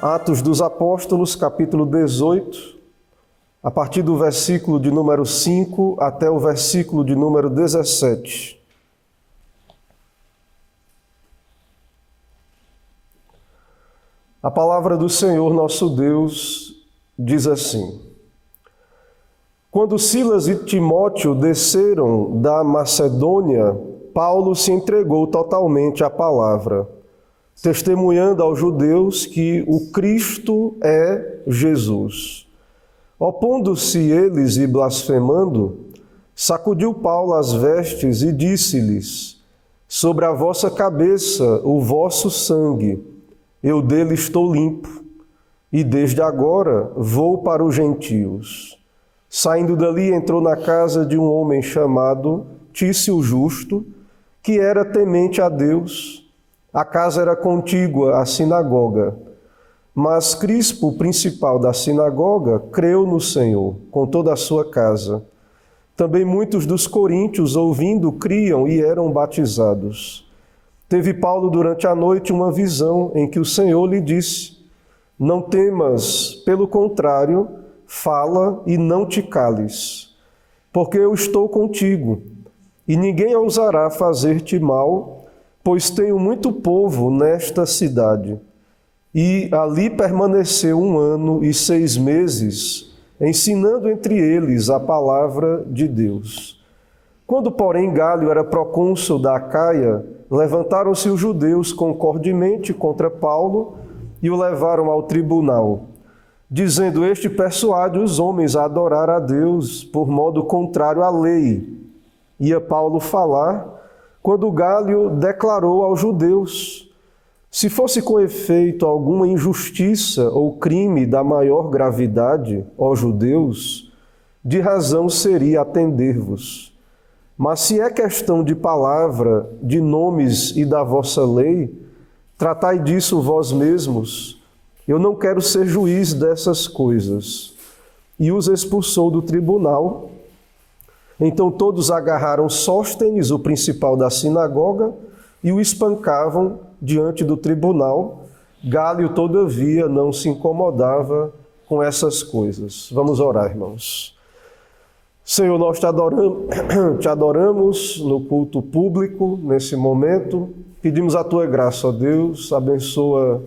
Atos dos Apóstolos, capítulo 18, a partir do versículo de número 5 até o versículo de número 17. A palavra do Senhor nosso Deus diz assim: Quando Silas e Timóteo desceram da Macedônia, Paulo se entregou totalmente à palavra, testemunhando aos judeus que o Cristo é Jesus. Opondo-se eles e blasfemando, sacudiu Paulo as vestes e disse-lhes: Sobre a vossa cabeça o vosso sangue, eu dele estou limpo, e desde agora vou para os gentios. Saindo dali, entrou na casa de um homem chamado Tício Justo, que era temente a Deus. A casa era contígua à sinagoga. Mas Crispo, o principal da sinagoga, creu no Senhor, com toda a sua casa. Também muitos dos coríntios, ouvindo, criam e eram batizados. Teve Paulo durante a noite uma visão em que o Senhor lhe disse: Não temas, pelo contrário, fala e não te cales, porque eu estou contigo, e ninguém ousará fazer-te mal, pois tenho muito povo nesta cidade. E ali permaneceu 1 ano e 6 meses, ensinando entre eles a palavra de Deus. Quando, porém, Gálio era procônsul da Acaia, levantaram-se os judeus concordemente contra Paulo e o levaram ao tribunal, dizendo: Este persuade os homens a adorar a Deus por modo contrário à lei. Ia Paulo falar, quando Gálio declarou aos judeus: Se fosse com efeito alguma injustiça ou crime da maior gravidade, ó judeus, de razão seria atender-vos. Mas se é questão de palavra, de nomes e da vossa lei, tratai disso vós mesmos. Eu não quero ser juiz dessas coisas. E os expulsou do tribunal. Então todos agarraram Sóstenes, o principal da sinagoga, e o espancavam diante do tribunal. Gálio, todavia, não se incomodava com essas coisas. Vamos orar, irmãos. Senhor, nós te adoramos no culto público, nesse momento. Pedimos a Tua graça, ó Deus, abençoa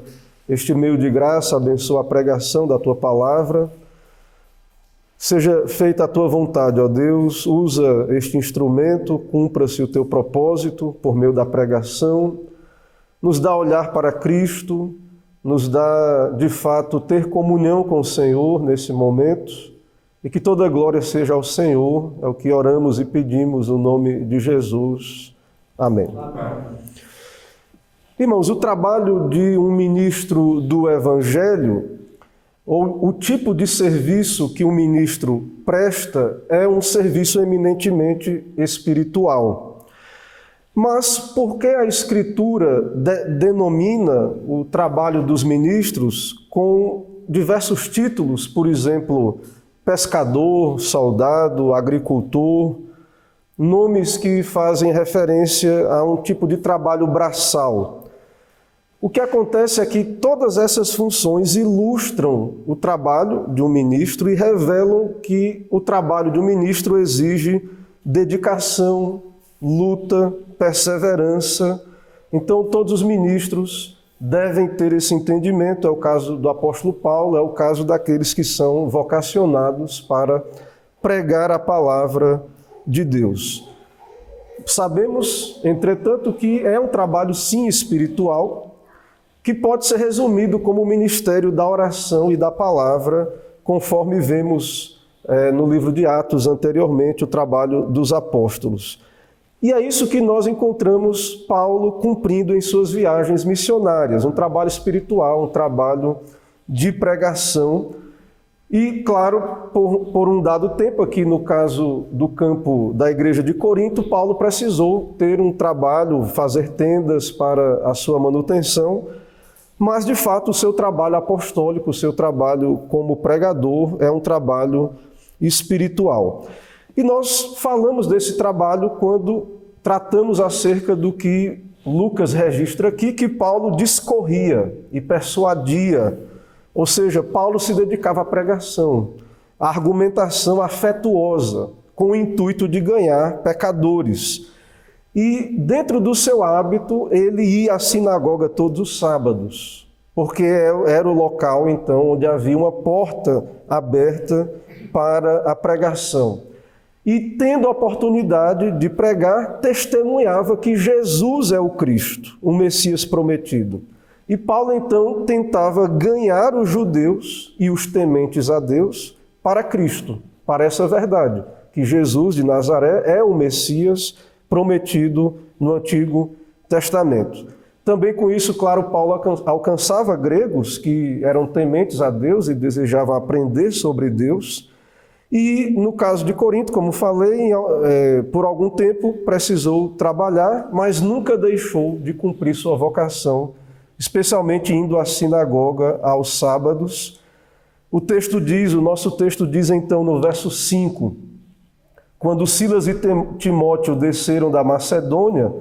este meio de graça, abençoa a pregação da Tua palavra. Seja feita a Tua vontade, ó Deus, usa este instrumento, cumpra-se o Teu propósito por meio da pregação. Nos dá olhar para Cristo, nos dá, de fato, ter comunhão com o Senhor nesse momento. E que toda glória seja ao Senhor, é o que oramos e pedimos no nome de Jesus. Amém. Amém. Irmãos, o trabalho de um ministro do Evangelho, ou o tipo de serviço que um ministro presta, é um serviço eminentemente espiritual. Mas por que a Escritura denomina o trabalho dos ministros com diversos títulos, por exemplo, pescador, soldado, agricultor, nomes que fazem referência a um tipo de trabalho braçal? O que acontece é que todas essas funções ilustram o trabalho de um ministro e revelam que o trabalho de um ministro exige dedicação, luta, perseverança. Então, todos os ministros devem ter esse entendimento. É o caso do apóstolo Paulo, é o caso daqueles que são vocacionados para pregar a palavra de Deus. Sabemos, entretanto, que é um trabalho, sim, espiritual, que pode ser resumido como o ministério da oração e da palavra, conforme vemos no livro de Atos anteriormente, o trabalho dos apóstolos. E é isso que nós encontramos Paulo cumprindo em suas viagens missionárias, um trabalho espiritual, um trabalho de pregação. E, claro, por um dado tempo, aqui no caso do campo da igreja de Corinto, Paulo precisou ter um trabalho, fazer tendas para a sua manutenção, mas, de fato, o seu trabalho apostólico, o seu trabalho como pregador é um trabalho espiritual. E nós falamos desse trabalho quando tratamos acerca do que Lucas registra aqui, que Paulo discorria e persuadia Ou seja, Paulo se dedicava à pregação, à argumentação afetuosa, com o intuito de ganhar pecadores. E dentro do seu hábito, ele ia à sinagoga todos os sábados, porque era o local, então, onde havia uma porta aberta para a pregação. E, tendo a oportunidade de pregar, testemunhava que Jesus é o Cristo, o Messias prometido. E Paulo, então, tentava ganhar os judeus e os tementes a Deus para Cristo, para essa verdade, que Jesus de Nazaré é o Messias prometido no Antigo Testamento. Também com isso, claro, Paulo alcançava gregos que eram tementes a Deus e desejavam aprender sobre Deus. E no caso de Corinto, como falei, por algum tempo precisou trabalhar, mas nunca deixou de cumprir sua vocação, especialmente indo à sinagoga aos sábados. O nosso texto diz então no verso 5, quando Silas e Timóteo desceram da Macedônia,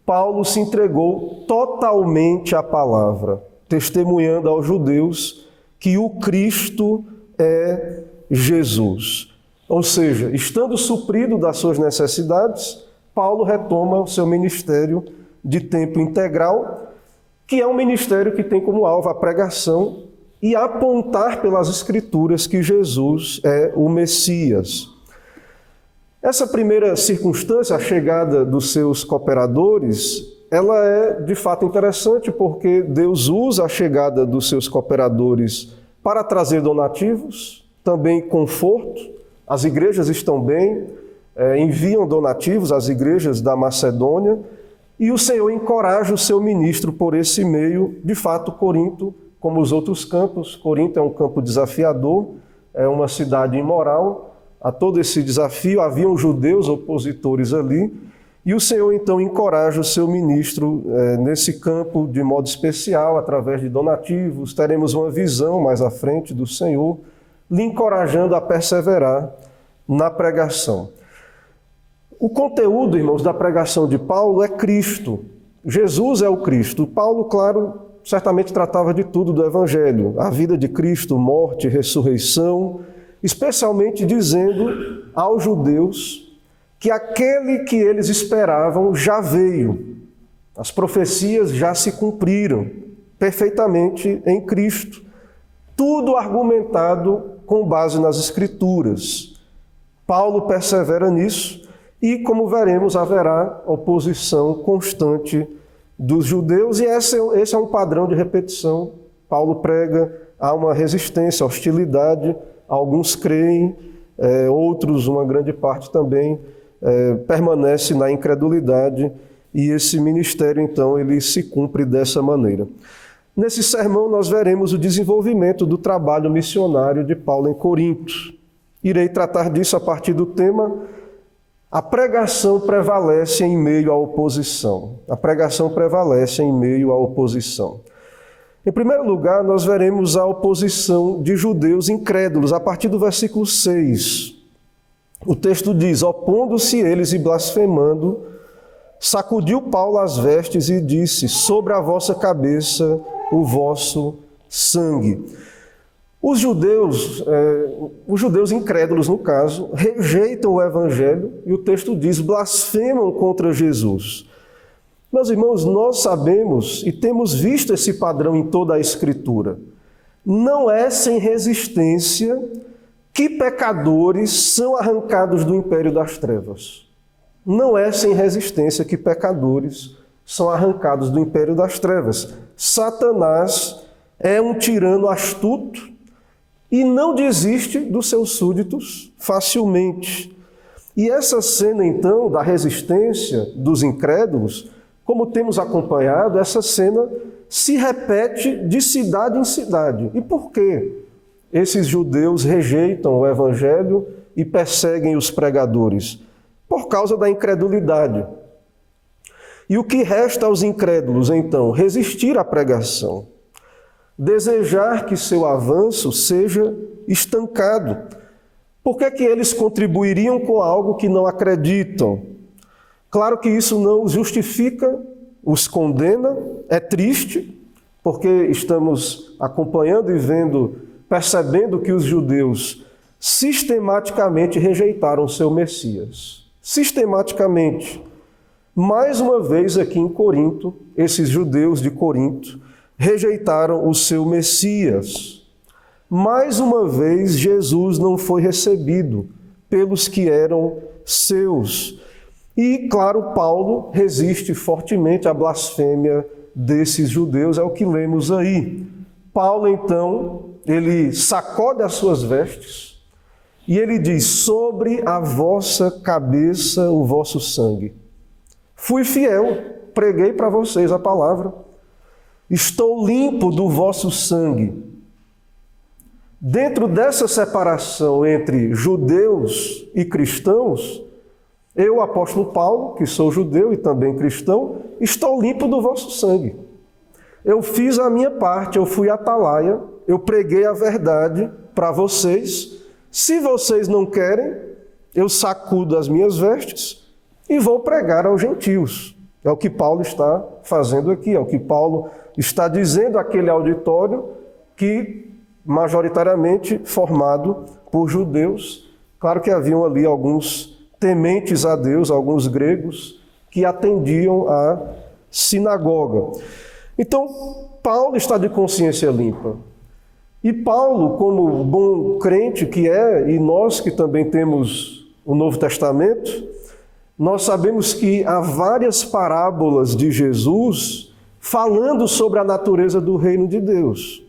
Paulo se entregou totalmente à palavra, testemunhando aos judeus que o Cristo é Jesus. Ou seja, estando suprido das suas necessidades, Paulo retoma o seu ministério de tempo integral, que é um ministério que tem como alvo a pregação e apontar pelas Escrituras que Jesus é o Messias. Essa primeira circunstância, a chegada dos seus cooperadores, ela é de fato interessante porque Deus usa a chegada dos seus cooperadores para trazer donativos, também conforto. As igrejas estão bem, enviam donativos às igrejas da Macedônia e o Senhor encoraja o seu ministro por esse meio. De fato, Corinto, como os outros campos, Corinto é um campo desafiador, é uma cidade imoral. A todo esse desafio haviam judeus opositores ali e o Senhor então encoraja o seu ministro nesse campo de modo especial, através de donativos. Teremos uma visão mais à frente do Senhor, lhe encorajando a perseverar na pregação. O conteúdo, irmãos, da pregação de Paulo é Cristo. Jesus é o Cristo. Paulo, claro, certamente tratava de tudo do Evangelho, a vida de Cristo, morte, ressurreição, especialmente dizendo aos judeus que aquele que eles esperavam já veio. As profecias já se cumpriram perfeitamente em Cristo. Tudo argumentado com base nas Escrituras. Paulo persevera nisso e, como veremos, haverá oposição constante dos judeus e esse é um padrão de repetição. Paulo prega, há uma resistência, hostilidade, alguns creem, outros, uma grande parte também, permanece na incredulidade e esse ministério, então, ele se cumpre dessa maneira. Nesse sermão, nós veremos o desenvolvimento do trabalho missionário de Paulo em Corinto. Irei tratar disso a partir do tema a pregação prevalece em meio à oposição. A pregação prevalece em meio à oposição. Em primeiro lugar, nós veremos a oposição de judeus incrédulos, a partir do versículo 6. O texto diz, opondo-se eles e blasfemando, sacudiu Paulo as vestes e disse, sobre a vossa cabeça o vosso sangue. Os judeus incrédulos, no caso, rejeitam o Evangelho e o texto diz, blasfemam contra Jesus. Meus irmãos, nós sabemos e temos visto esse padrão em toda a Escritura. Não é sem resistência que pecadores são arrancados do império das trevas. Não é sem resistência que pecadores são arrancados do império das trevas. Satanás é um tirano astuto e não desiste dos seus súditos facilmente. E essa cena, então, da resistência dos incrédulos, como temos acompanhado, essa cena se repete de cidade em cidade. E por quê? Esses judeus rejeitam o Evangelho e perseguem os pregadores? Por causa da incredulidade. E o que resta aos incrédulos, então? Resistir à pregação. Desejar que seu avanço seja estancado. Por que é que eles contribuiriam com algo que não acreditam? Claro que isso não os justifica, os condena, é triste, porque estamos acompanhando e vendo, percebendo que os judeus sistematicamente rejeitaram seu Messias. Sistematicamente. Mais uma vez aqui em Corinto, esses judeus de Corinto rejeitaram o seu Messias. Mais uma vez, Jesus não foi recebido pelos que eram seus. E, claro, Paulo resiste fortemente à blasfêmia desses judeus, é o que lemos aí. Paulo, então, ele sacode as suas vestes e ele diz: sobre a vossa cabeça o vosso sangue. Fui fiel, preguei para vocês a palavra. Estou limpo do vosso sangue. Dentro dessa separação entre judeus e cristãos, eu, apóstolo Paulo, que sou judeu e também cristão, estou limpo do vosso sangue. Eu fiz a minha parte, eu fui atalaia, eu preguei a verdade para vocês. Se vocês não querem, eu sacudo as minhas vestes e vou pregar aos gentios. É o que Paulo está fazendo aqui, é o que Paulo está dizendo àquele auditório que majoritariamente formado por judeus. Claro que haviam ali alguns tementes a Deus, alguns gregos, que atendiam à sinagoga. Então, Paulo está de consciência limpa. E Paulo, como bom crente que é, e nós que também temos o Novo Testamento, nós sabemos que há várias parábolas de Jesus falando sobre a natureza do reino de Deus.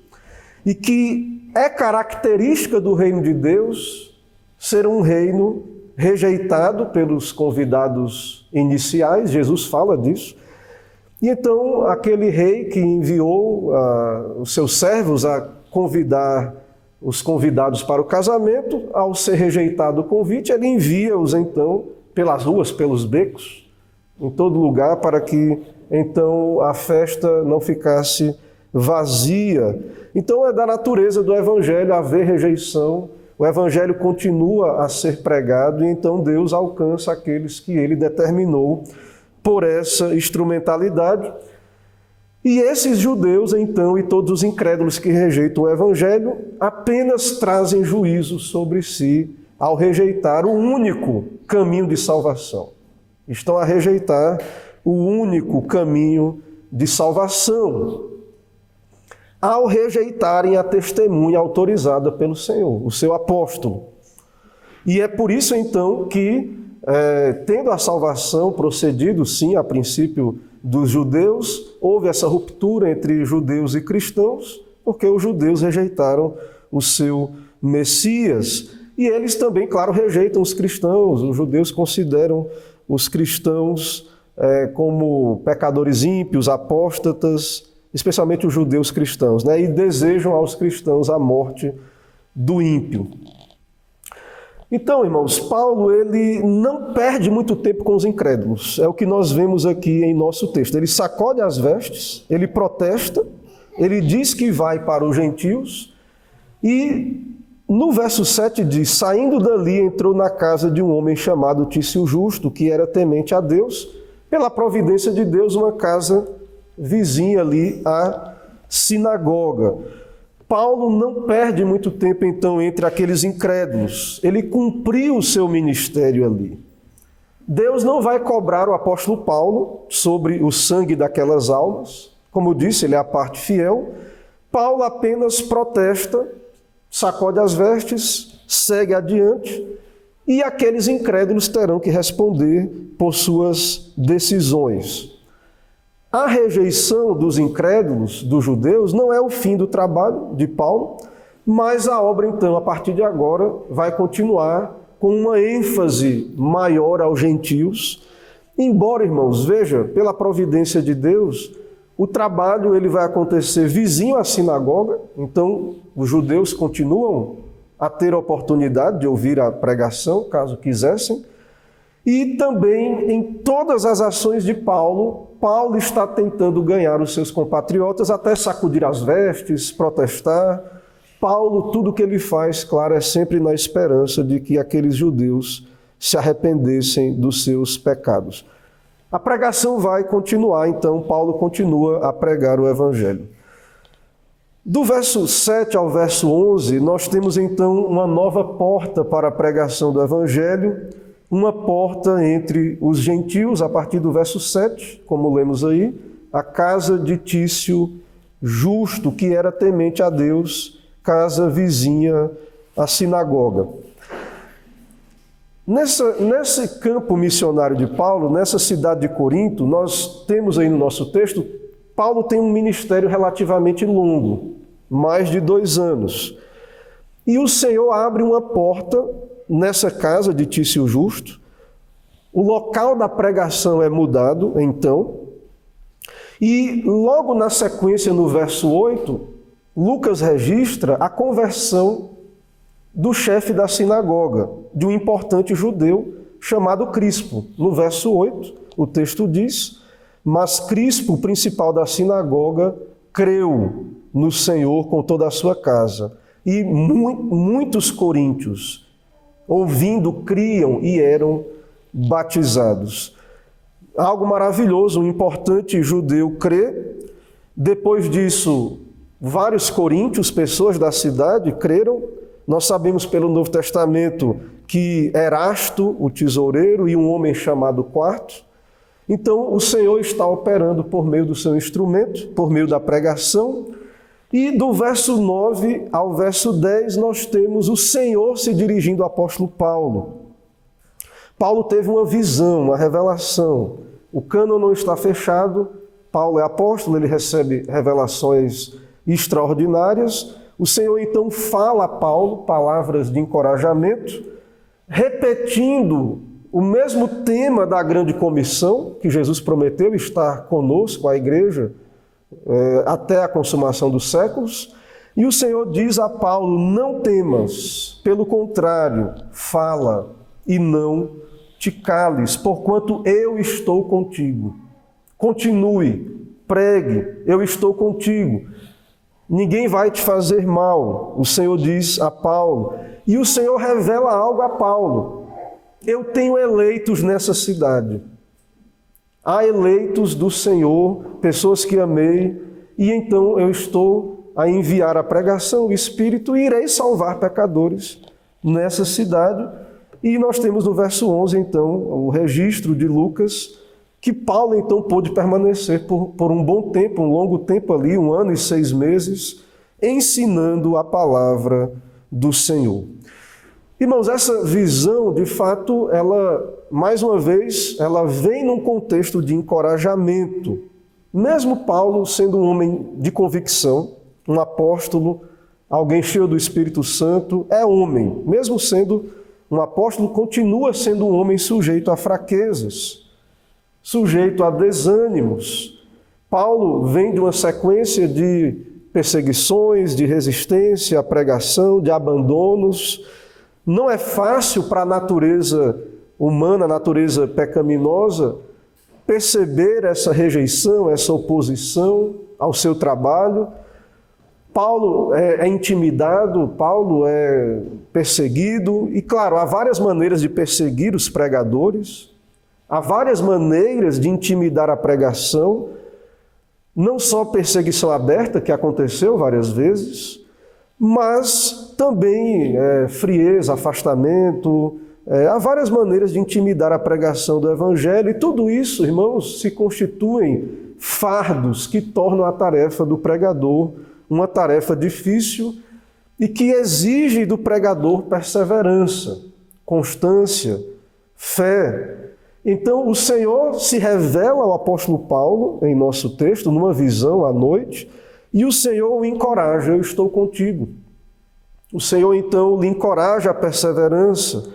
E que é característica do reino de Deus ser um reino rejeitado pelos convidados iniciais, Jesus fala disso. E então aquele rei que enviou os seus servos a convidar os convidados para o casamento, ao ser rejeitado o convite, ele envia-os então pelas ruas, pelos becos, em todo lugar, para que então a festa não ficasse vazia. Então é da natureza do Evangelho haver rejeição, o Evangelho continua a ser pregado e então Deus alcança aqueles que Ele determinou por essa instrumentalidade. E esses judeus então e todos os incrédulos que rejeitam o Evangelho apenas trazem juízo sobre si ao rejeitar o único caminho de salvação. Estão a rejeitar o único caminho de salvação, ao rejeitarem a testemunha autorizada pelo Senhor, o seu apóstolo. E é por isso, então, que, tendo a salvação procedido, sim, a princípio dos judeus, houve essa ruptura entre judeus e cristãos, porque os judeus rejeitaram o seu Messias. E eles também, claro, rejeitam os cristãos. Os judeus consideram os cristãos como pecadores ímpios, apóstatas, especialmente os judeus cristãos, né? E desejam aos cristãos a morte do ímpio. Então, irmãos, Paulo ele não perde muito tempo com os incrédulos. É o que nós vemos aqui em nosso texto. Ele sacode as vestes, ele protesta, ele diz que vai para os gentios e no verso 7 diz: saindo dali entrou na casa de um homem chamado Tício Justo, que era temente a Deus, pela providência de Deus, uma casa vizinha ali à sinagoga. Paulo não perde muito tempo, então, entre aqueles incrédulos. Ele cumpriu o seu ministério ali. Deus não vai cobrar o apóstolo Paulo sobre o sangue daquelas almas. Como eu disse, ele é a parte fiel. Paulo apenas protesta, sacode as vestes, segue adiante, e aqueles incrédulos terão que responder por suas decisões. A rejeição dos incrédulos, dos judeus, não é o fim do trabalho de Paulo, mas a obra, então, a partir de agora, vai continuar com uma ênfase maior aos gentios. Embora, irmãos, veja, pela providência de Deus, o trabalho ele vai acontecer vizinho à sinagoga, então os judeus continuam a ter a oportunidade de ouvir a pregação, caso quisessem. E também em todas as ações de Paulo, Paulo está tentando ganhar os seus compatriotas, até sacudir as vestes, protestar. Paulo, tudo que ele faz, claro, é sempre na esperança de que aqueles judeus se arrependessem dos seus pecados. A pregação vai continuar, então Paulo continua a pregar o Evangelho. Do verso 7 ao verso 11, nós temos então uma nova porta para a pregação do Evangelho, uma porta entre os gentios, a partir do verso 7, como lemos aí, a casa de Tício Justo, que era temente a Deus, casa vizinha à sinagoga. Nesse campo missionário de Paulo, nessa cidade de Corinto, nós temos aí no nosso texto, Paulo tem um ministério relativamente longo, mais de 2 anos. E o Senhor abre uma porta nessa casa de Tício Justo, o local da pregação é mudado, então, e logo na sequência, no verso 8, Lucas registra a conversão do chefe da sinagoga, de um importante judeu chamado Crispo. No verso 8, o texto diz: mas Crispo, o principal da sinagoga, creu no Senhor com toda a sua casa. E muitos coríntios, ouvindo, criam e eram batizados. Algo maravilhoso, um importante judeu crê. Depois disso, vários coríntios, pessoas da cidade, creram. Nós sabemos pelo Novo Testamento que Erasto, o tesoureiro, e um homem chamado Quarto. Então, o Senhor está operando por meio do seu instrumento, por meio da pregação. E do verso 9 ao verso 10, nós temos o Senhor se dirigindo ao apóstolo Paulo. Paulo teve uma visão, uma revelação. O cânon não está fechado. Paulo é apóstolo, ele recebe revelações extraordinárias. O Senhor então fala a Paulo palavras de encorajamento, repetindo o mesmo tema da grande comissão que Jesus prometeu estar conosco, a igreja, até a consumação dos séculos. E o Senhor diz a Paulo: não temas, pelo contrário, fala e não te cales, porquanto eu estou contigo. Continue, pregue, eu estou contigo. Ninguém vai te fazer mal, o Senhor diz a Paulo. E o Senhor revela algo a Paulo: eu tenho eleitos nessa cidade. Há eleitos do Senhor, pessoas que amei, e então eu estou a enviar a pregação, o Espírito, e irei salvar pecadores nessa cidade. E nós temos no verso 11, então, o registro de Lucas, que Paulo então pôde permanecer por um bom tempo, um longo tempo ali, 1 ano e 6 meses, ensinando a palavra do Senhor. Irmãos, essa visão, de fato, ela, mais uma vez, ela vem num contexto de encorajamento. Mesmo Paulo sendo um homem de convicção, um apóstolo, alguém cheio do Espírito Santo, é homem. Mesmo sendo um apóstolo, continua sendo um homem sujeito a fraquezas, sujeito a desânimos. Paulo vem de uma sequência de perseguições, de resistência à pregação, de abandonos. Não é fácil para a natureza humana, a natureza pecaminosa, perceber essa rejeição, essa oposição ao seu trabalho. Paulo é intimidado, Paulo é perseguido, e claro, há várias maneiras de perseguir os pregadores, há várias maneiras de intimidar a pregação, não só perseguição aberta, que aconteceu várias vezes, mas também frieza, afastamento. Há várias maneiras de intimidar a pregação do Evangelho, e tudo isso, irmãos, se constituem fardos que tornam a tarefa do pregador uma tarefa difícil e que exige do pregador perseverança, constância, fé. Então, o Senhor se revela ao apóstolo Paulo, em nosso texto, numa visão à noite, e o Senhor o encoraja: eu estou contigo. O Senhor, então, lhe encoraja a perseverança,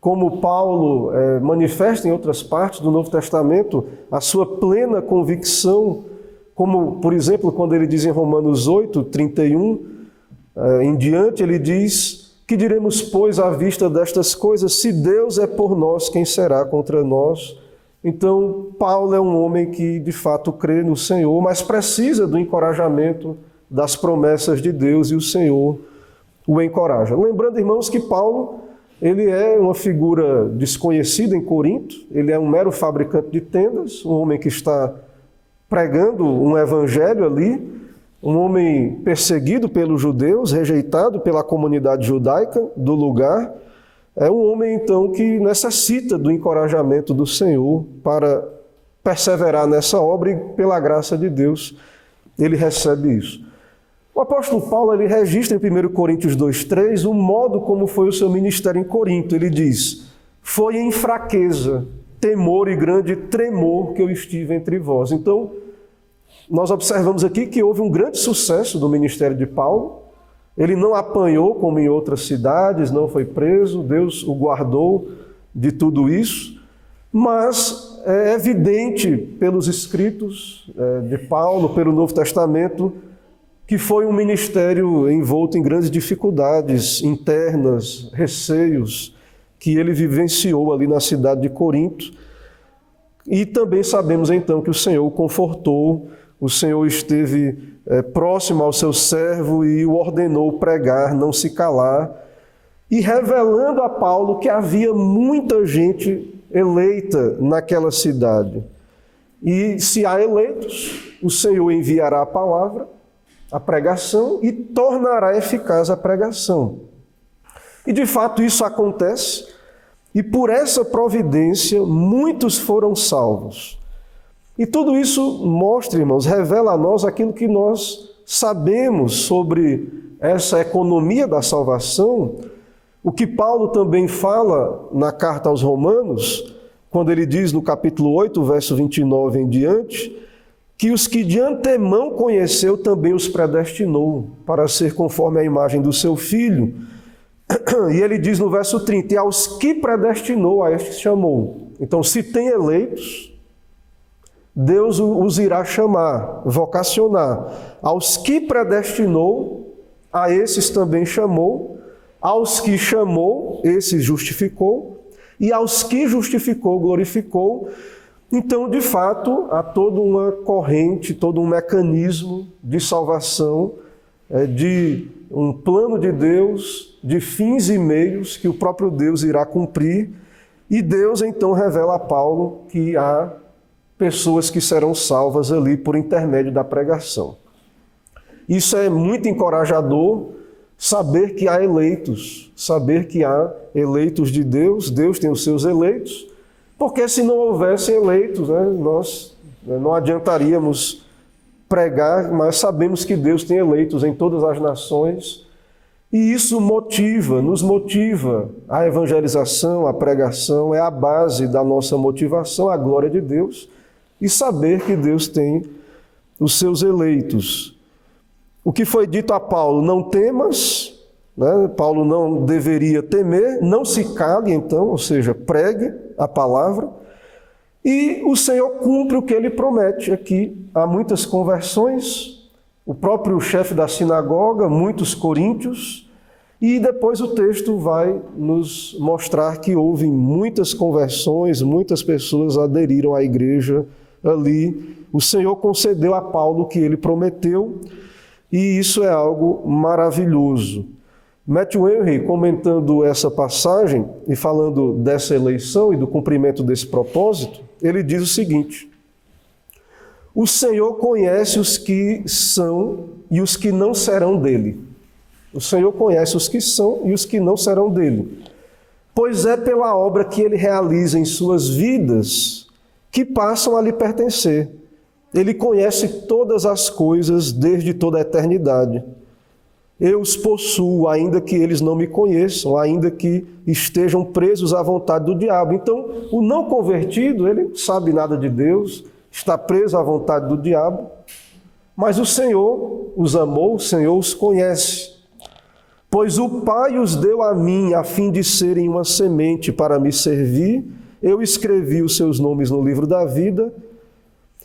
como Paulo manifesta em outras partes do Novo Testamento a sua plena convicção, como, por exemplo, quando ele diz em Romanos 8, 31, em diante, ele diz: que diremos, pois, à vista destas coisas? Se Deus é por nós, quem será contra nós? Então, Paulo é um homem que, de fato, crê no Senhor, mas precisa do encorajamento das promessas de Deus, e o Senhor o encoraja. Lembrando, irmãos, que Paulo, ele é uma figura desconhecida em Corinto, ele é um mero fabricante de tendas, um homem que está pregando um evangelho ali, um homem perseguido pelos judeus, rejeitado pela comunidade judaica do lugar. É um homem, então, que necessita do encorajamento do Senhor para perseverar nessa obra, e pela graça de Deus ele recebe isso. O apóstolo Paulo, ele registra em 1 Coríntios 2,3 o modo como foi o seu ministério em Corinto. Ele diz: foi em fraqueza, temor e grande tremor que eu estive entre vós. Então, nós observamos aqui que houve um grande sucesso do ministério de Paulo. Ele não apanhou como em outras cidades, não foi preso, Deus o guardou de tudo isso, mas é evidente pelos escritos de Paulo, pelo Novo Testamento, que foi um ministério envolto em grandes dificuldades internas, receios, que ele vivenciou ali na cidade de Corinto. E também sabemos então que o Senhor o confortou, o Senhor esteve próximo ao seu servo e o ordenou pregar, não se calar, e revelando a Paulo que havia muita gente eleita naquela cidade. E se há eleitos, o Senhor enviará a palavra, a pregação, e tornará eficaz a pregação. E de fato isso acontece, e por essa providência muitos foram salvos. E tudo isso mostra, irmãos, revela a nós aquilo que nós sabemos sobre essa economia da salvação, o que Paulo também fala na carta aos Romanos, quando ele diz no capítulo 8, verso 29 em diante, que os que de antemão conheceu também os predestinou para ser conforme a imagem do seu Filho. E ele diz no verso 30, e aos que predestinou, a estes chamou. Então, se tem eleitos, Deus os irá chamar, vocacionar. Aos que predestinou, a esses também chamou. Aos que chamou, esses justificou. E aos que justificou, glorificou. Então, de fato, há toda uma corrente, todo um mecanismo de salvação, de um plano de Deus, de fins e meios que o próprio Deus irá cumprir. E Deus, então, revela a Paulo que há pessoas que serão salvas ali por intermédio da pregação. Isso é muito encorajador, saber que há eleitos, saber que há eleitos de Deus, Deus tem os seus eleitos, porque se não houvesse eleitos, nós não adiantaríamos pregar, mas sabemos que Deus tem eleitos em todas as nações, e isso nos motiva a evangelização, a pregação, é a base da nossa motivação, a glória de Deus, e saber que Deus tem os seus eleitos. O que foi dito a Paulo, não temas, Paulo não deveria temer, não se cale então, ou seja, pregue a palavra, e o Senhor cumpre o que ele promete aqui. Há muitas conversões, o próprio chefe da sinagoga, muitos coríntios, e depois o texto vai nos mostrar que houve muitas conversões, muitas pessoas aderiram à igreja ali. O Senhor concedeu a Paulo o que ele prometeu, e isso é algo maravilhoso. Matthew Henry, comentando essa passagem e falando dessa eleição e do cumprimento desse propósito, ele diz o seguinte: o Senhor conhece os que são e os que não serão dele. O Senhor conhece os que são e os que não serão dele. Pois é pela obra que ele realiza em suas vidas que passam a lhe pertencer. Ele conhece todas as coisas desde toda a eternidade. Eu os possuo, ainda que eles não me conheçam, ainda que estejam presos à vontade do diabo. Então, o não convertido, ele não sabe nada de Deus, está preso à vontade do diabo, mas o Senhor os amou, o Senhor os conhece. Pois o Pai os deu a mim, a fim de serem uma semente para me servir. Eu escrevi os seus nomes no livro da vida,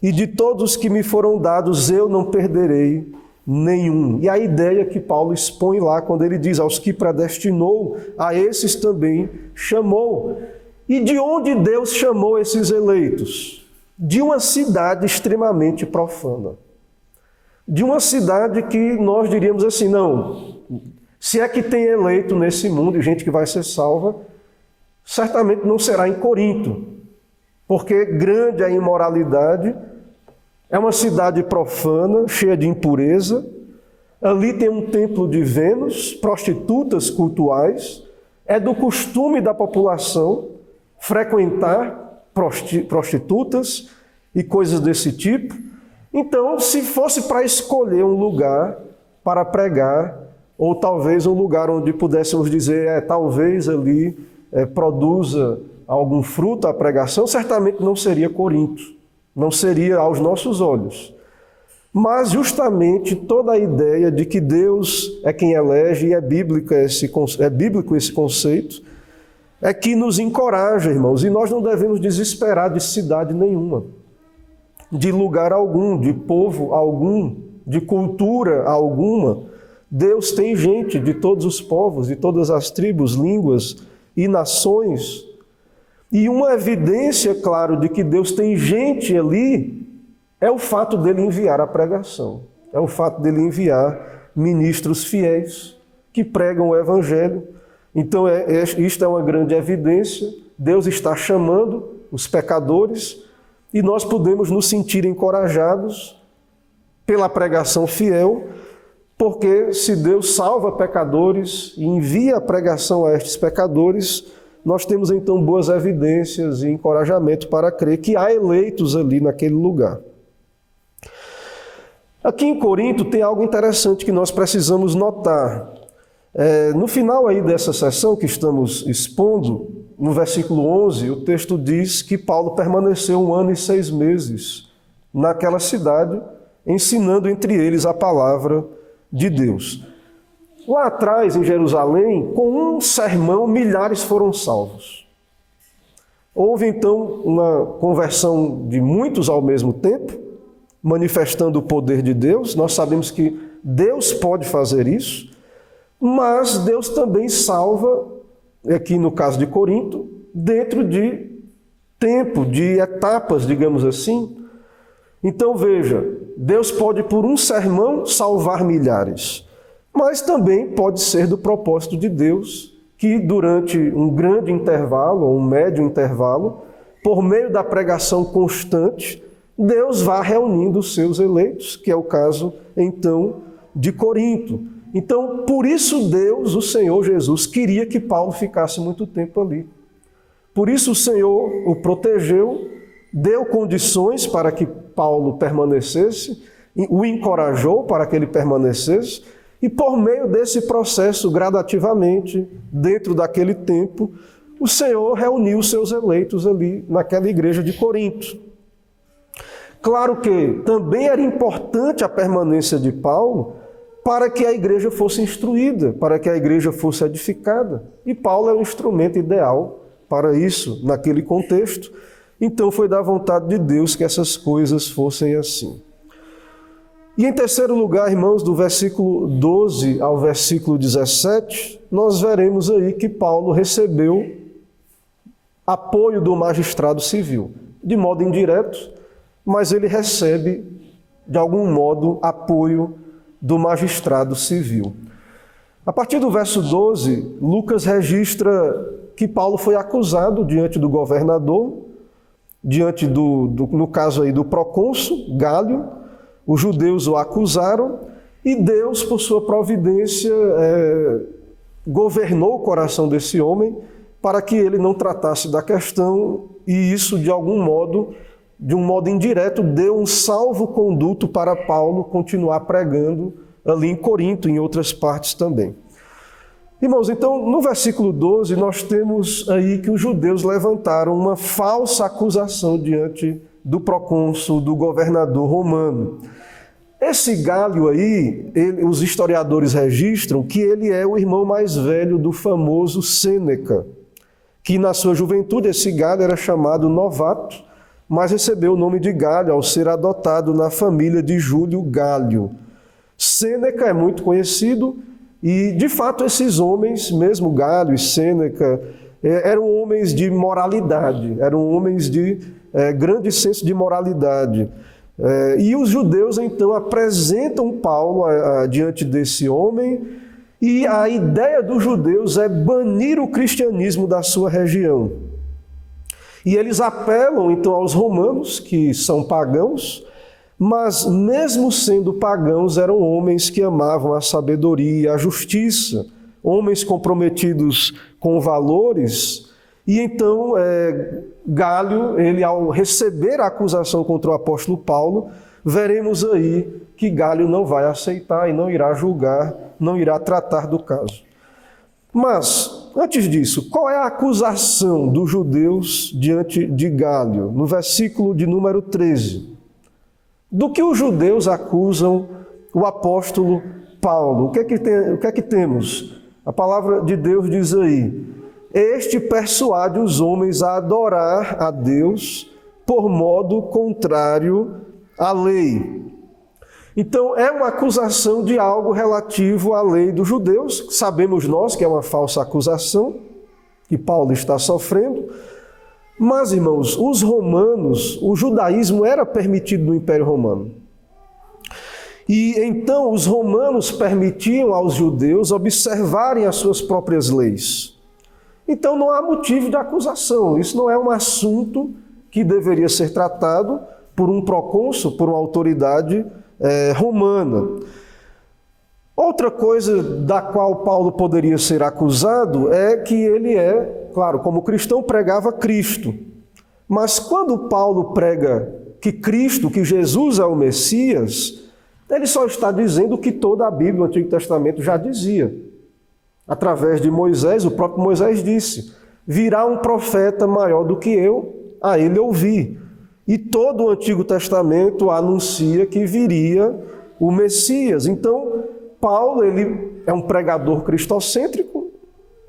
e de todos que me foram dados eu não perderei nenhum. E a ideia que Paulo expõe lá, quando ele diz, aos que predestinou, a esses também chamou. E de onde Deus chamou esses eleitos? De uma cidade extremamente profana. De uma cidade que nós diríamos assim, não, se é que tem eleito nesse mundo e gente que vai ser salva, certamente não será em Corinto, porque grande é a imoralidade É uma cidade profana, cheia de impureza. Ali tem um templo de Vênus, prostitutas cultuais. É do costume da população frequentar prostitutas e coisas desse tipo. Então, se fosse para escolher um lugar para pregar, ou talvez um lugar onde pudéssemos dizer, talvez ali produza algum fruto a pregação, certamente não seria Corinto, não seria aos nossos olhos. Mas justamente toda a ideia de que Deus é quem elege, e é bíblico esse conceito, é que nos encoraja, irmãos, e nós não devemos desesperar de cidade nenhuma, de lugar algum, de povo algum, de cultura alguma. Deus tem gente de todos os povos, de todas as tribos, línguas e nações. E uma evidência, claro, de que Deus tem gente ali é o fato dele enviar a pregação. É o fato dele enviar ministros fiéis que pregam o Evangelho. Então, isto é uma grande evidência. Deus está chamando os pecadores e nós podemos nos sentir encorajados pela pregação fiel, porque se Deus salva pecadores e envia a pregação a estes pecadores, nós temos então boas evidências e encorajamento para crer que há eleitos ali naquele lugar. Aqui em Corinto tem algo interessante que nós precisamos notar. No final aí dessa sessão que estamos expondo, no versículo 11, o texto diz que Paulo permaneceu 1 ano e 6 meses naquela cidade, ensinando entre eles a palavra de Deus. Lá atrás, em Jerusalém, com um sermão, milhares foram salvos. Houve então uma conversão de muitos ao mesmo tempo, manifestando o poder de Deus. Nós sabemos que Deus pode fazer isso, mas Deus também salva, aqui no caso de Corinto, dentro de tempo, de etapas, digamos assim. Então veja, Deus pode por um sermão salvar milhares, mas também pode ser do propósito de Deus que durante um grande intervalo, ou um médio intervalo, por meio da pregação constante, Deus vá reunindo os seus eleitos, que é o caso então de Corinto. Então, por isso Deus, o Senhor Jesus, queria que Paulo ficasse muito tempo ali. Por isso o Senhor o protegeu, deu condições para que Paulo permanecesse, o encorajou para que ele permanecesse, e por meio desse processo, gradativamente, dentro daquele tempo, o Senhor reuniu os seus eleitos ali naquela igreja de Corinto. Claro que também era importante a permanência de Paulo para que a igreja fosse instruída, para que a igreja fosse edificada. E Paulo é o instrumento ideal para isso, naquele contexto. Então foi da vontade de Deus que essas coisas fossem assim. E em terceiro lugar, irmãos, do versículo 12 ao versículo 17, nós veremos aí que Paulo recebeu apoio do magistrado civil, de modo indireto, mas ele recebe, de algum modo, apoio do magistrado civil. A partir do verso 12, Lucas registra que Paulo foi acusado diante do governador, diante no caso aí do procônsul, Gálio. Os judeus o acusaram e Deus, por sua providência, governou o coração desse homem para que ele não tratasse da questão e isso, de algum modo, de um modo indireto, deu um salvo-conduto para Paulo continuar pregando ali em Corinto e em outras partes também. Irmãos, então, no versículo 12, nós temos aí que os judeus levantaram uma falsa acusação diante do procônsul, do governador romano. Esse Gálio aí, os historiadores registram que ele é o irmão mais velho do famoso Sêneca, que na sua juventude esse Gálio era chamado novato, mas recebeu o nome de Gálio ao ser adotado na família de Júlio Gálio. Sêneca é muito conhecido e, de fato, esses homens, mesmo Gálio e Sêneca, eram homens de moralidade, eram homens de grande senso de moralidade. E os judeus, então, apresentam Paulo diante desse homem e a ideia dos judeus é banir o cristianismo da sua região. E eles apelam, então, aos romanos, que são pagãos, mas mesmo sendo pagãos, eram homens que amavam a sabedoria, a justiça, homens comprometidos com valores. E então Galho, ele ao receber a acusação contra o apóstolo Paulo, veremos aí que Galho não vai aceitar e não irá julgar, não irá tratar do caso. Mas, antes disso, qual é a acusação dos judeus diante de Galho? No versículo de número 13. Do que os judeus acusam o apóstolo Paulo? O que é que temos? A palavra de Deus diz aí: este persuade os homens a adorar a Deus por modo contrário à lei. Então, é uma acusação de algo relativo à lei dos judeus. Sabemos nós que é uma falsa acusação, que Paulo está sofrendo. Mas, irmãos, os romanos, o judaísmo era permitido no Império Romano. E então os romanos permitiam aos judeus observarem as suas próprias leis. Então não há motivo de acusação. Isso não é um assunto que deveria ser tratado por um procônsul, por uma autoridade romana. Outra coisa da qual Paulo poderia ser acusado é que ele claro, como cristão pregava Cristo. Mas quando Paulo prega que Cristo, que Jesus é o Messias, ele só está dizendo o que toda a Bíblia, o Antigo Testamento já dizia. Através de Moisés, o próprio Moisés disse: virá um profeta maior do que eu, a ele ouvi. E todo o Antigo Testamento anuncia que viria o Messias. Então, Paulo, ele é um pregador cristocêntrico,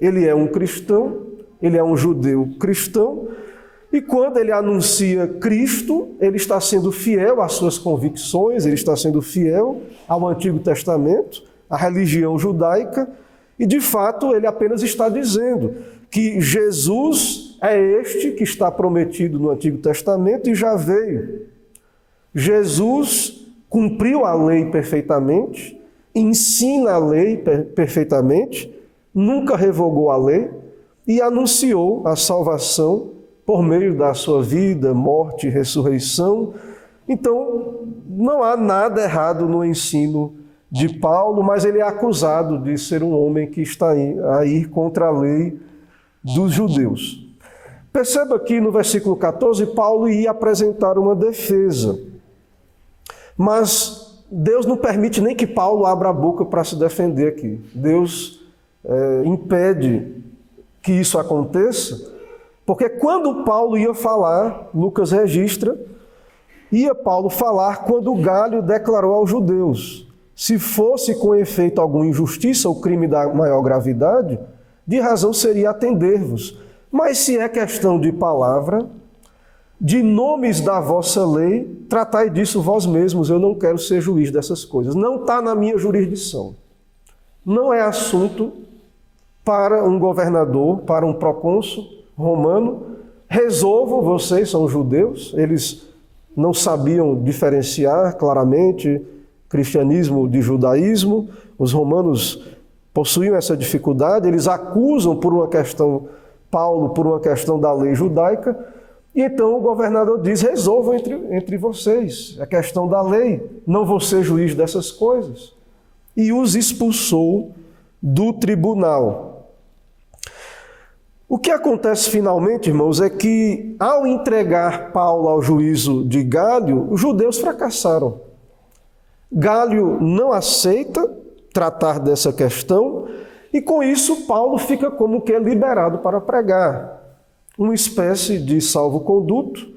ele é um cristão, ele é um judeu cristão, e quando ele anuncia Cristo, ele está sendo fiel às suas convicções, ele está sendo fiel ao Antigo Testamento, à religião judaica, e de fato ele apenas está dizendo que Jesus é este que está prometido no Antigo Testamento e já veio. Jesus cumpriu a lei perfeitamente, ensina a lei perfeitamente, nunca revogou a lei e anunciou a salvação por meio da sua vida, morte e ressurreição. Então, não há nada errado no ensino de Paulo, mas ele é acusado de ser um homem que está a ir contra a lei dos judeus. Perceba que no versículo 14, Paulo ia apresentar uma defesa. Mas Deus não permite nem que Paulo abra a boca para se defender aqui. Deus impede que isso aconteça, porque quando Paulo ia falar, Lucas registra, ia Paulo falar quando Galho declarou aos judeus: se fosse com efeito alguma injustiça ou crime da maior gravidade, de razão seria atender-vos. Mas se é questão de palavra, de nomes da vossa lei, tratai disso vós mesmos, eu não quero ser juiz dessas coisas. Não está na minha jurisdição. Não é assunto para um governador, para um procônsul romano. Resolvam, vocês são judeus, eles não sabiam diferenciar claramente cristianismo de judaísmo, os romanos possuíam essa dificuldade, eles acusam por uma questão, Paulo por uma questão da lei judaica, e então o governador diz: resolvam entre vocês, é questão da lei, não vou ser juiz dessas coisas. E os expulsou do tribunal. O que acontece finalmente, irmãos, é que ao entregar Paulo ao juízo de Galho, os judeus fracassaram. Galho não aceita tratar dessa questão e com isso Paulo fica como que liberado para pregar. Uma espécie de salvo-conduto.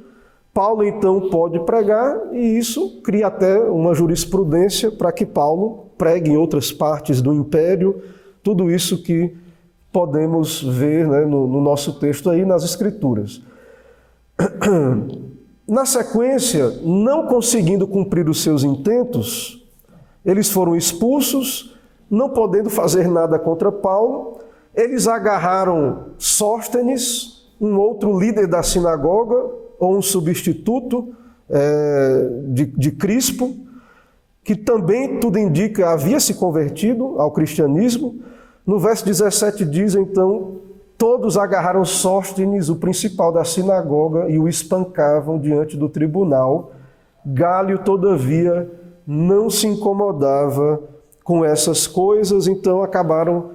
Paulo então pode pregar e isso cria até uma jurisprudência para que Paulo pregue em outras partes do império. Tudo isso que podemos ver, né, no nosso texto aí nas Escrituras. Na sequência, não conseguindo cumprir os seus intentos, eles foram expulsos, não podendo fazer nada contra Paulo. Eles agarraram Sóstenes, um outro líder da sinagoga, ou um substituto de Crispo, que também, tudo indica, havia se convertido ao cristianismo. No verso 17 diz, então, todos agarraram Sóstenes, o principal da sinagoga, e o espancavam diante do tribunal, Galio, todavia, não se incomodava com essas coisas, então acabaram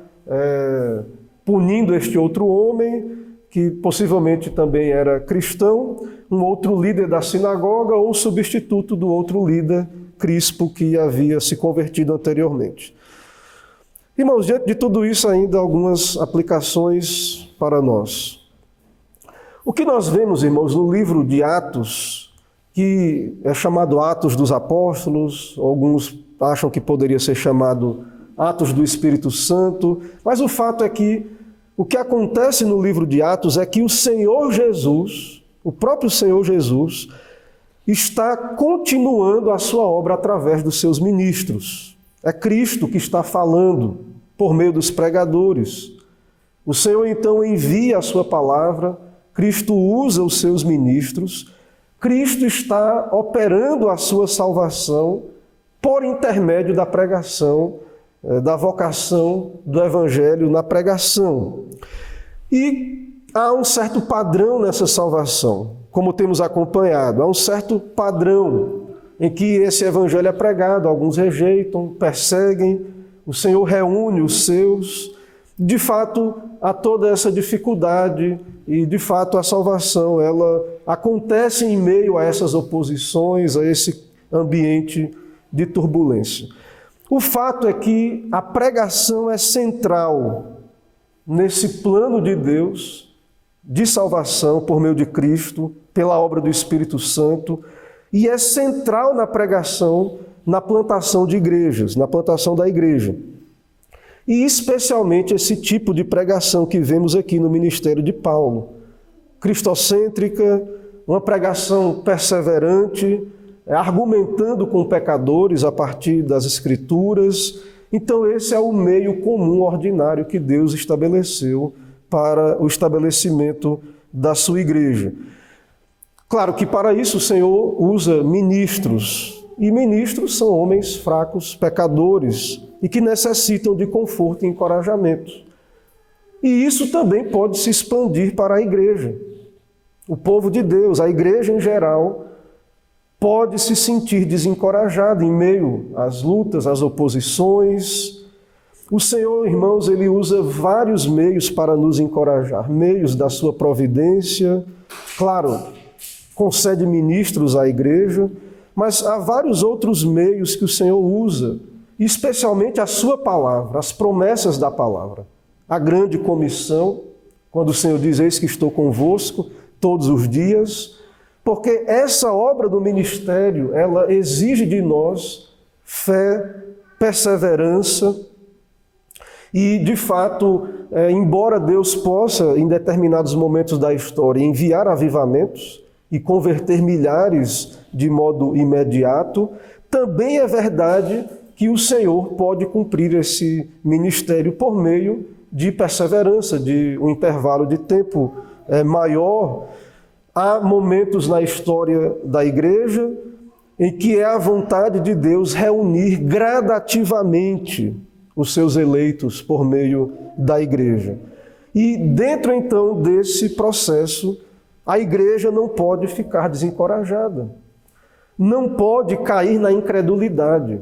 punindo este outro homem, que possivelmente também era cristão, um outro líder da sinagoga ou um substituto do outro líder, Crispo, que havia se convertido anteriormente. Irmãos, diante de tudo isso, ainda algumas aplicações para nós. O que nós vemos, irmãos, no livro de Atos, que é chamado Atos dos Apóstolos, alguns acham que poderia ser chamado Atos do Espírito Santo, mas o fato é que o que acontece no livro de Atos é que o Senhor Jesus, o próprio Senhor Jesus, está continuando a sua obra através dos seus ministros. É Cristo que está falando por meio dos pregadores. O Senhor então envia a sua palavra, Cristo usa os seus ministros, Cristo está operando a sua salvação por intermédio da pregação, da vocação do Evangelho na pregação. E há um certo padrão nessa salvação, como temos acompanhado. Há um certo padrão em que esse Evangelho é pregado, alguns rejeitam, perseguem, o Senhor reúne os seus. De fato, há toda essa dificuldade e, de fato, a salvação, ela acontece em meio a essas oposições, a esse ambiente de turbulência. O fato é que a pregação é central nesse plano de Deus de salvação por meio de Cristo, pela obra do Espírito Santo, e é central na pregação, na plantação de igrejas, na plantação da igreja. E especialmente esse tipo de pregação que vemos aqui no ministério de Paulo, cristocêntrica, uma pregação perseverante, argumentando com pecadores a partir das Escrituras. Então esse é o meio comum, ordinário, que Deus estabeleceu para o estabelecimento da sua igreja. Claro que para isso o Senhor usa ministros, e ministros são homens fracos, pecadores, e que necessitam de conforto e encorajamento. E isso também pode se expandir para a igreja. O povo de Deus, a igreja em geral, pode se sentir desencorajado em meio às lutas, às oposições. O Senhor, irmãos, Ele usa vários meios para nos encorajar, meios da sua providência. Claro, concede ministros à igreja, mas há vários outros meios que o Senhor usa, especialmente a sua palavra, as promessas da palavra. A grande comissão, quando o Senhor diz: eis que estou convosco todos os dias, porque essa obra do ministério, ela exige de nós fé, perseverança e, de fato, embora Deus possa, em determinados momentos da história, enviar avivamentos e converter milhares de modo imediato, também é verdade que o Senhor pode cumprir esse ministério por meio de perseverança, de um intervalo de tempo maior. Há momentos na história da igreja em que é a vontade de Deus reunir gradativamente os seus eleitos por meio da igreja. E dentro então desse processo, a igreja não pode ficar desencorajada, não pode cair na incredulidade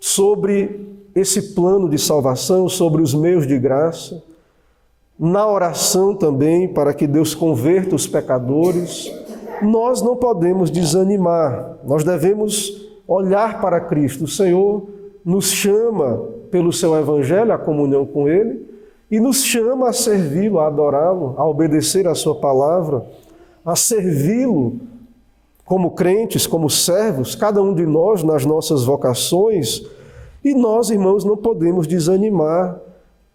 sobre esse plano de salvação, sobre os meios de graça, na oração também, para que Deus converta os pecadores. Nós não podemos desanimar, nós devemos olhar para Cristo. O Senhor nos chama pelo seu Evangelho, a comunhão com Ele, e nos chama a servi-lo, a adorá-lo, a obedecer a sua palavra, a servi-lo como crentes, como servos, cada um de nós nas nossas vocações. E nós, irmãos, não podemos desanimar.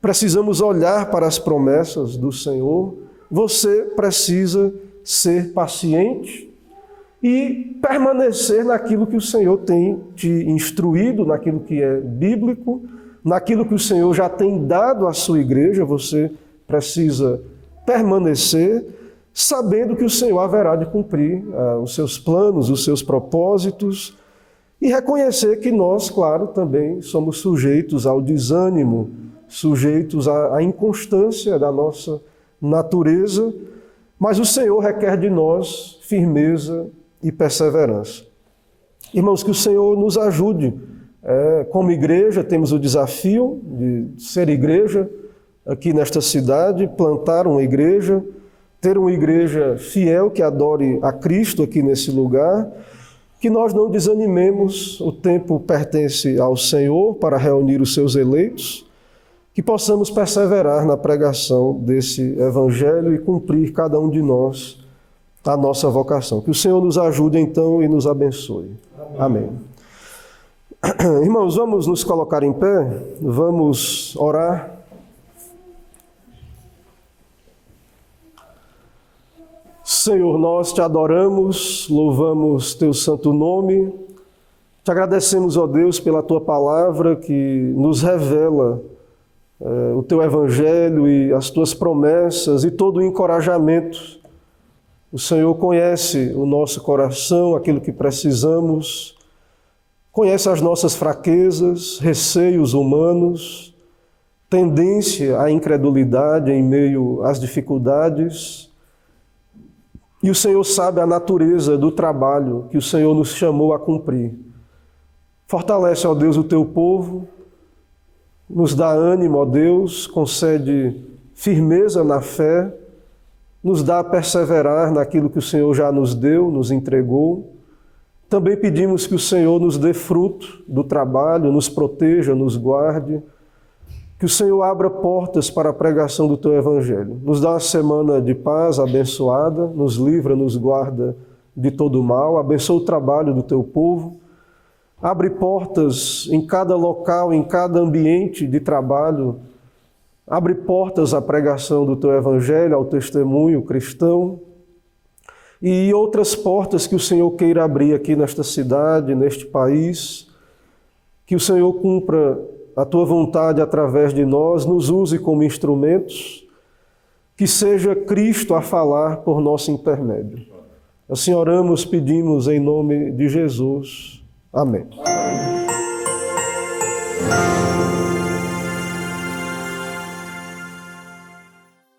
Precisamos olhar para as promessas do Senhor. Você precisa ser paciente e permanecer naquilo que o Senhor tem te instruído, naquilo que é bíblico, naquilo que o Senhor já tem dado à sua igreja. Você precisa permanecer, sabendo que o Senhor haverá de cumprir os seus planos, os seus propósitos, e reconhecer que nós, claro, também somos sujeitos ao desânimo, sujeitos à inconstância da nossa natureza, mas o Senhor requer de nós firmeza e perseverança. Irmãos, que o Senhor nos ajude. Como igreja, temos o desafio de ser igreja aqui nesta cidade, plantar uma igreja, ter uma igreja fiel que adore a Cristo aqui nesse lugar, que nós não desanimemos, o tempo pertence ao Senhor para reunir os seus eleitos, que possamos perseverar na pregação desse Evangelho e cumprir cada um de nós a nossa vocação. Que o Senhor nos ajude então e nos abençoe. Amém. Irmãos, vamos nos colocar em pé, vamos orar. Senhor, nós te adoramos, louvamos teu santo nome, te agradecemos, ó Deus, pela tua palavra que nos revela o teu evangelho e as tuas promessas e todo o encorajamento. O Senhor conhece o nosso coração, aquilo que precisamos, conhece as nossas fraquezas, receios humanos, tendência à incredulidade em meio às dificuldades. E o Senhor sabe a natureza do trabalho que o Senhor nos chamou a cumprir. Fortalece, ó Deus, o teu povo, nos dá ânimo, ó Deus, concede firmeza na fé, nos dá a perseverar naquilo que o Senhor já nos deu, nos entregou. Também pedimos que o Senhor nos dê fruto do trabalho, nos proteja, nos guarde, que o Senhor abra portas para a pregação do teu Evangelho. Nos dá uma semana de paz abençoada, nos livra, nos guarda de todo mal, abençoa o trabalho do teu povo, abre portas em cada local, em cada ambiente de trabalho, abre portas à pregação do teu Evangelho, ao testemunho cristão e outras portas que o Senhor queira abrir aqui nesta cidade, neste país, que o Senhor cumpra a tua vontade através de nós, nos use como instrumentos, que seja Cristo a falar por nosso intermédio. Assim oramos, pedimos em nome de Jesus. Amém.